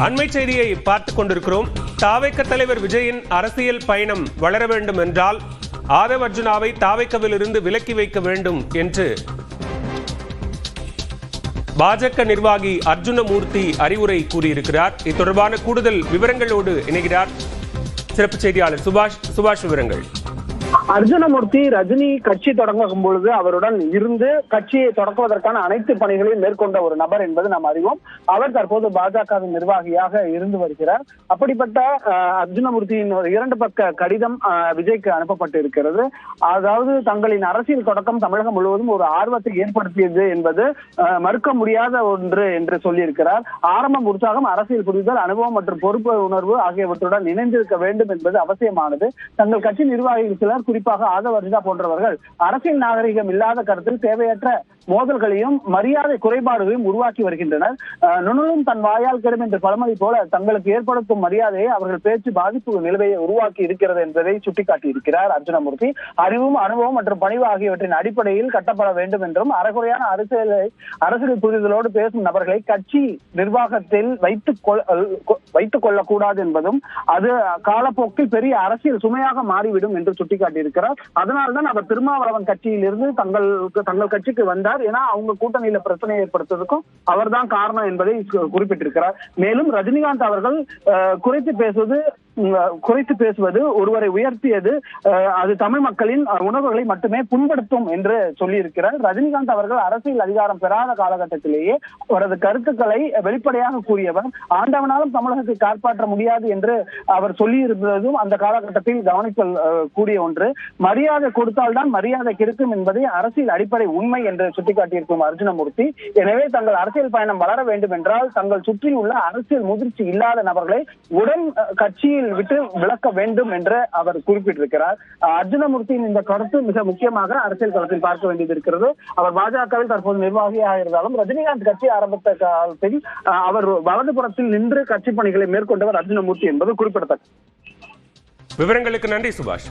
அண்மை செய்தியை பார்த்துக் கொண்டிருக்கிறோம். தாவேக தலைவர் விஜயின் அரசியல் பயணம் வளர வேண்டும் என்றால் ஆதவ் அர்ஜுனாவை தாவேகவில் இருந்து விலக்கி வைக்க வேண்டும் என்று பாஜக நிர்வாகி அர்ஜுனமூர்த்தி அறிவுரை கூறியிருக்கிறார். இது தொடர்பான கூடுதல் விவரங்களோடு இணைகிறார் சிறப்பு செய்தியாளர் சுபாஷ். விவரங்கள். அர்ஜுனமூர்த்தி ரஜினி கட்சி தொடங்கும் பொழுது அவருடன் இருந்து கட்சியை தொடக்குவதற்கான அனைத்து பணிகளையும் மேற்கொண்ட ஒரு நபர் என்பது நாம் அறிவோம். அவர் தற்போது பாஜகவின் நிர்வாகியாக இருந்து வருகிறார். அப்படிப்பட்ட அர்ஜுனமூர்த்தியின் இரண்டு பக்க கடிதம் விஜய்க்கு அனுப்பப்பட்டு இருக்கிறது. அதாவது தங்களின் அரசியல் தொடக்கம் தமிழகம் முழுவதும் ஒரு ஆர்வத்தை ஏற்படுத்தியது என்பது மறுக்க முடியாத ஒன்று என்று சொல்லியிருக்கிறார். ஆரம்பம் உற்சாகம், அரசியல் புரிதல், அனுபவம் மற்றும் பொறுப்பு உணர்வு ஆகியவற்றுடன் இணைந்திருக்க வேண்டும் என்பது அவசியமானது. தங்கள் கட்சி நிர்வாகிகள் சிலர், குறிப்பாக ஆதவ் அர்ஜுனா போன்றவர்கள் அரசியல் நாகரிகம் இல்லாத கருத்தில் தேவையற்ற மோதல்களையும் மரியாதை குறைபாடுகளையும் உருவாக்கி வருகின்றனர். நுணலும் தன் வாயால் கெடும் என்ற பழமொழி போல தங்களுக்கு ஏற்படுத்தும் மரியாதையை அவர்கள் பேச்சு பாதிப்பு நிலையை உருவாக்கி இருக்கிறது என்பதை சுட்டிக்காட்டி இருக்கிறார் அர்ஜுனமூர்த்தி. அறிவும் அனுபவம் மற்றும் பணிவு ஆகியவற்றின் அடிப்படையில் கட்டப்பட வேண்டும் என்றும் அரசுரையான அரசியல் புரிதலோடு பேசும் நபர்களை கட்சி நிர்வாகத்தில் வைத்துக் கொள்ளக்கூடாது என்பதும் அது காலப்போக்கில் பெரிய அரசியல் சுமையாக மாறிவிடும் என்று சுட்டிக்காட்டி இருக்கிறார். அதனால்தான் அவர் திருமாவளவன் கட்சியில் இருந்து தங்கள் கட்சிக்கு வந்தார். ஏன்னா அவங்க கூட்டணியில பிரச்சனை ஏற்படுத்துவதற்கும் அவர் தான் காரணம் என்பதை குறிப்பிட்டிருக்கிறார். மேலும் ரஜினிகாந்த் அவர்கள் குறைத்து பேசுவது ஒருவரை உயர்த்தியது, அது தமிழ் மக்களின் உணர்வுகளை மட்டுமே புண்படுத்தும் என்று சொல்லியிருக்கிறார். ரஜினிகாந்த் அவர்கள் அரசியல் அதிகாரம் பெறாத காலகட்டத்திலேயே அவரது கருத்துக்களை வெளிப்படையாக கூறியவர். ஆண்டவனாலும் தமிழகத்தை காப்பாற்ற முடியாது என்று அவர் சொல்லியிருந்ததும் அந்த காலகட்டத்தில் கவனித்தல் கூடிய ஒன்று. மரியாதை கொடுத்தால்தான் மரியாதை கிடைக்கும் என்பதை அரசியல் அடிப்படை உண்மை என்று சுட்டிக்காட்டியிருக்கும் அர்ஜுனமூர்த்தி, எனவே தங்கள் அரசியல் பயணம் வளர வேண்டும் என்றால் தங்கள் சுற்றியுள்ள அரசியல் முதிர்ச்சி இல்லாத நபர்களை உடன் கட்சியில் விட்டு விளக்க வேண்டும் என்று அவர் குறிப்பிட்டிருக்கிறார். அர்ஜுனமூர்த்தியின் இந்த கருத்து மிக முக்கியமாக அரசியல் களத்தில் பார்க்க வேண்டியது இருக்கிறது. அவர் பாஜகவில் தற்போது நிர்வாகியாக இருந்தாலும் ரஜினிகாந்த் கட்சி ஆரம்பித்த காலத்தில் அவர் வலதுபுறத்தில் நின்று கட்சி பணிகளை மேற்கொண்டவர் அர்ஜுனமூர்த்தி என்பது குறிப்பிடத்தக்கது. விவரங்களுக்கு நன்றி சுபாஷ்.